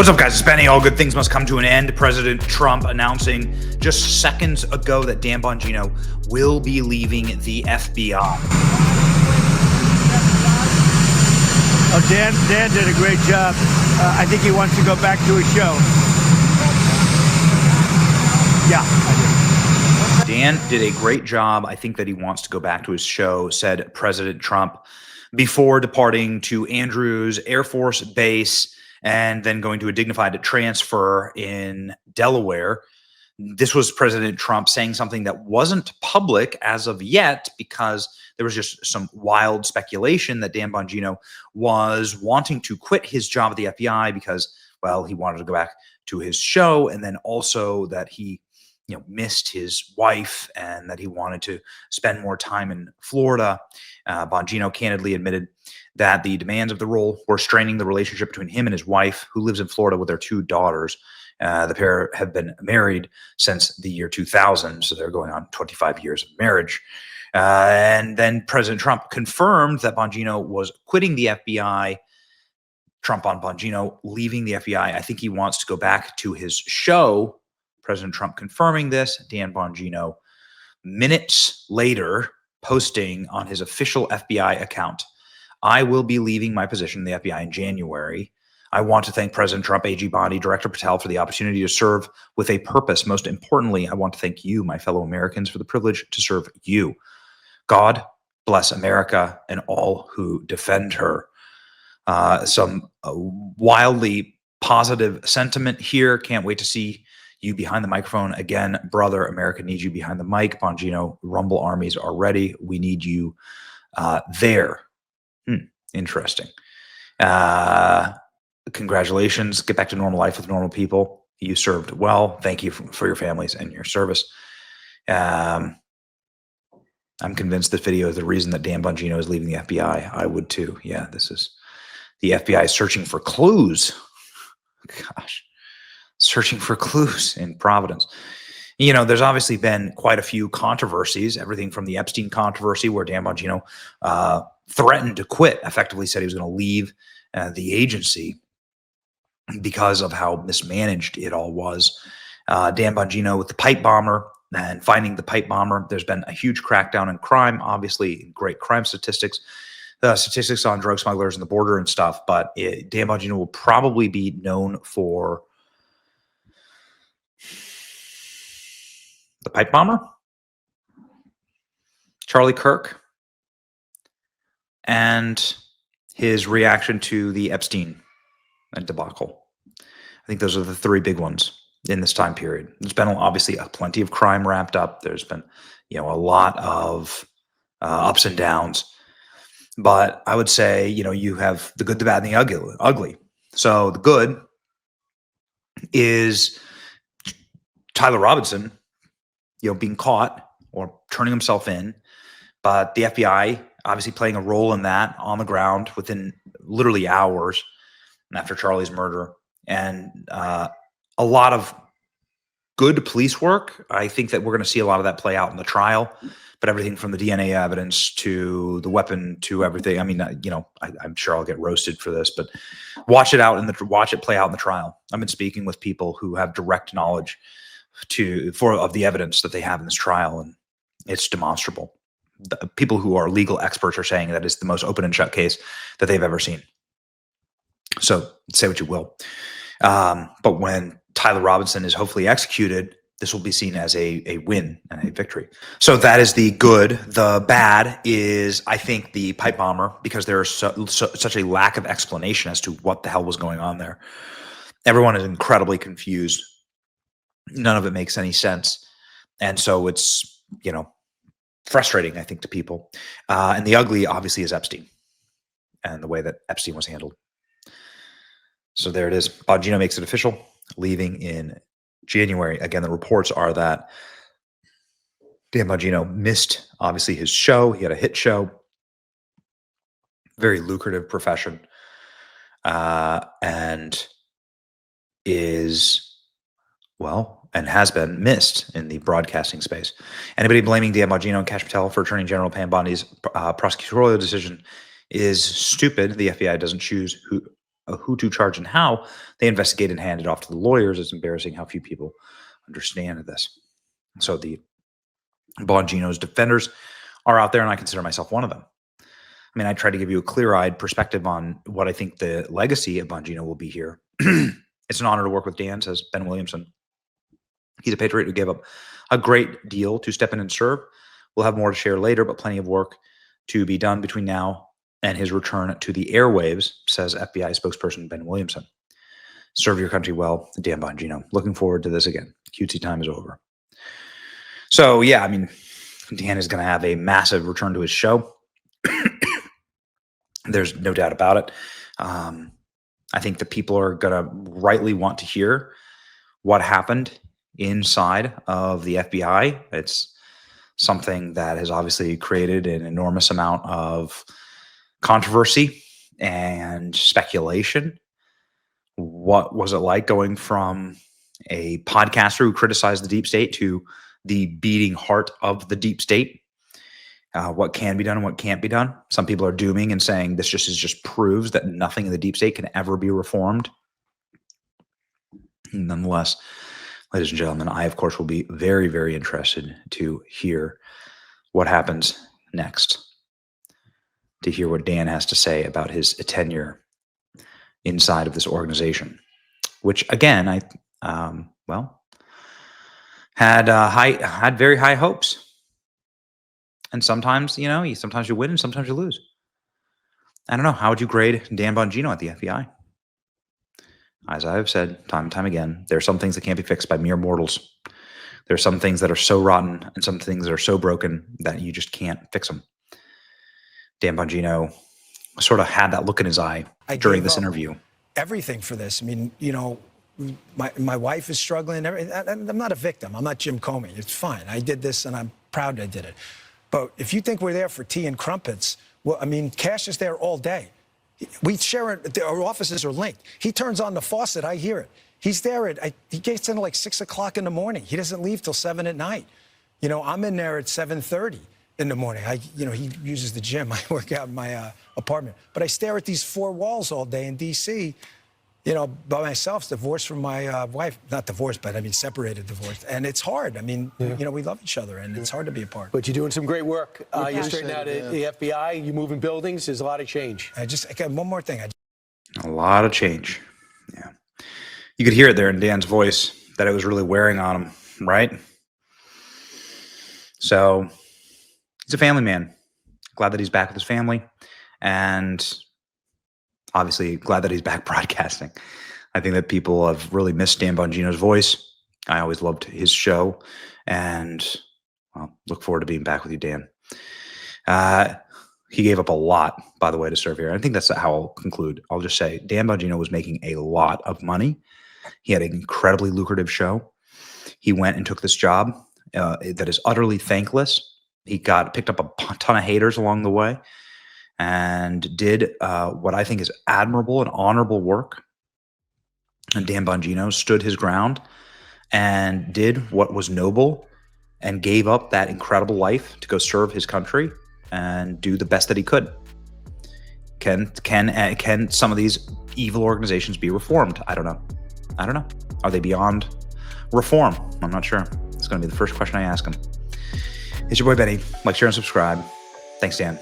What's up, guys? It's Benny. All good things must come to an end. President Trump announcing just seconds ago that Dan Bongino will be leaving the FBI. Oh, Dan did a great job. I think he wants to go back to his show. Yeah, I do. Dan did a great job. I think that he wants to go back to his show, said President Trump before departing to Andrews Air Force Base and then going to a dignified transfer in Delaware. This was President Trump saying something that wasn't public as of yet because there was just some wild speculation that Dan Bongino was wanting to quit his job at the FBI because, well, he wanted to go back to his show, and then also that he missed his wife and that he wanted to spend more time in Florida. Bongino candidly admitted that the demands of the role were straining the relationship between him and his wife, who lives in Florida with their 2 daughters. The pair have been married since the year 2000, so they're going on 25 years of marriage. And then President Trump confirmed that Bongino was quitting the FBI. Trump on Bongino leaving the FBI. I think he wants to go back to his show. President Trump confirming this. Dan Bongino minutes later posting on his official FBI account, "I will be leaving my position in the FBI in January. I want to thank President Trump, AG Bondi, Director Patel for the opportunity to serve with a purpose. Most importantly, I want to thank you, my fellow Americans, for the privilege to serve you. God bless America and all who defend her." Some wildly positive sentiment here. Can't wait to see you behind the microphone again, brother. America needs you behind the mic. Bongino, Rumble armies are ready. We need you there. Interesting. Congratulations. Get back to normal life with normal people. You served well. Thank you for your families and your service. I'm convinced this video is the reason that Dan Bongino is leaving the FBI. I would too. Yeah, this is the FBI searching for clues. Gosh. Searching for clues in Providence. There's obviously been quite a few controversies, everything from the Epstein controversy where Dan Bongino threatened to quit, effectively said he was going to leave the agency because of how mismanaged it all was. Dan Bongino with the pipe bomber and finding the pipe bomber. There's been a huge crackdown in crime, obviously great crime statistics. Statistics on drug smugglers and the border and stuff, but Dan Bongino will probably be known for the pipe bomber, Charlie Kirk, and his reaction to the Epstein debacle. I think those are the 3 big ones in this time period. There's been obviously plenty of crime wrapped up. There's been, a lot of ups and downs. But I would say, you have the good, the bad, and the ugly. So the good is Tyler Robinson, being caught or turning himself in, but the FBI obviously playing a role in that on the ground within literally hours after Charlie's murder, and a lot of good police work. I think that we're going to see a lot of that play out in the trial, but everything from the DNA evidence to the weapon to everything. I mean, I'm sure I'll get roasted for this, but watch it play out in the trial. I've been speaking with people who have direct knowledge of the evidence that they have in this trial, and it's demonstrable. The people who are legal experts are saying that it's the most open and shut case that they've ever seen. So say what you will. But when Tyler Robinson is hopefully executed, this will be seen as a win and a victory. So that is the good. The bad is, I think, the pipe bomber, because there is such a lack of explanation as to what the hell was going on there. Everyone is incredibly confused. None of it makes any sense. And so it's, frustrating, I think, to people. And the ugly, obviously, is Epstein and the way that Epstein was handled. So there it is. Bongino makes it official, leaving in January. Again, the reports are that Dan Bongino missed, obviously, his show. He had a hit show. Very lucrative profession. And is, and has been missed in the broadcasting space. Anybody blaming Dan Bongino and Kash Patel for Attorney General Pam Bondi's prosecutorial decision is stupid. The FBI doesn't choose who who to charge and how, they investigate and hand it off to the lawyers. It's embarrassing how few people understand this. So the Bongino's defenders are out there, and I consider myself one of them. I mean, I try to give you a clear-eyed perspective on what I think the legacy of Bongino will be here. It's an honor to work with Dan, says Ben Williamson. He's a patriot who gave up a great deal to step in and serve. We'll have more to share later, but plenty of work to be done between now and his return to the airwaves, says FBI spokesperson Ben Williamson. Serve your country well, Dan Bongino. Looking forward to this again. QT time is over. So, yeah, I mean, Dan is going to have a massive return to his show. There's no doubt about it. I think the people are going to rightly want to hear what happened inside of the FBI. It's something that has obviously created an enormous amount of controversy and speculation. What was it like going from a podcaster who criticized the deep state to the beating heart of the deep state? What can be done and what can't be done. Some people are dooming and saying this just proves that nothing in the deep state can ever be reformed. Nonetheless, ladies and gentlemen, I, of course, will be very, very interested to hear what happens next, to hear what Dan has to say about his tenure inside of this organization, which, again, I had very high hopes. And sometimes, sometimes you win and sometimes you lose. I don't know. How would you grade Dan Bongino at the FBI? As I have said time and time again, there are some things that can't be fixed by mere mortals. There are some things that are so rotten and some things that are so broken that you just can't fix them. Dan Bongino sort of had that look in his eye during this interview. Everything for this. I mean, my wife is struggling. I'm not a victim. I'm not Jim Comey. It's fine. I did this and I'm proud I did it. But if you think we're there for tea and crumpets, well, I mean, Cash is there all day. We share it. Our offices are linked. He turns on the faucet. I hear it. He's there he gets in at like 6 o'clock in the morning. He doesn't leave till 7 at night. I'm in there at 7:30 in the morning. He uses the gym. I work out in my apartment. But I stare at these 4 walls all day in D.C., by myself, divorced from my wife. Not divorced, but I mean separated, divorced. And it's hard. I mean, we love each other, and it's hard to be apart. But you're doing some great work. You're straightening out the FBI. You're moving buildings. There's a lot of change. I got one more thing. A lot of change. Yeah. You could hear it there in Dan's voice that it was really wearing on him, right? So he's a family man. Glad that he's back with his family. And obviously, glad that he's back broadcasting. I think that people have really missed Dan Bongino's voice. I always loved his show, and look forward to being back with you, Dan. He gave up a lot, by the way, to serve here. I think that's how I'll conclude. I'll just say Dan Bongino was making a lot of money. He had an incredibly lucrative show. He went and took this job that is utterly thankless. He picked up a ton of haters along the way, and did what I think is admirable and honorable work. And Dan Bongino stood his ground and did what was noble and gave up that incredible life to go serve his country and do the best that he could. Can some of these evil organizations be reformed? I don't know. Are they beyond reform? I'm not sure. It's going to be the first question I ask him. It's your boy Benny. Like, share, and subscribe. Thanks, Dan.